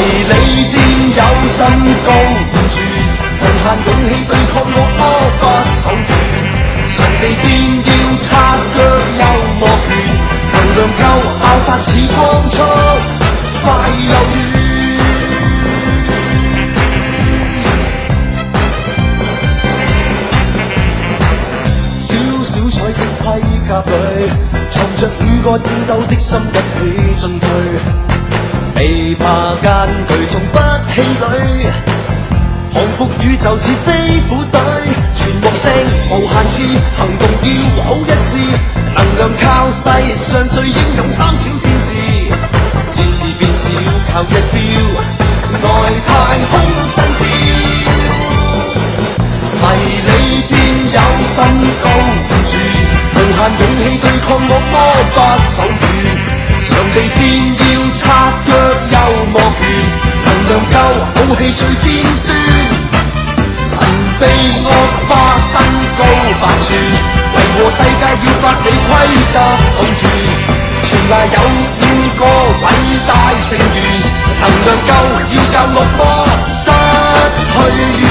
你佔有身高不住，無限勇氣對抗惡魔不手段，場地戰要擦腳幽默拳，能量夠爆發似光速，快又遠。小彩色盔甲裏，藏着5個戰鬥的心一起進退。未怕間距從不氣餒，降服宇宙似飛虎隊，全獲勝無限次，行動要好一致，能量靠世上最英勇3小戰士，戰士變小靠隻錶，外太空新招，迷你佔有身高不住，無限勇氣對抗惡魔不手段。場地戰要擦腳幽默拳，能量夠武器最尖端。神秘惡霸身高8寸，為何世界要法理規則擋住？全賴有5個偉大成員，能量夠要教惡魔失去。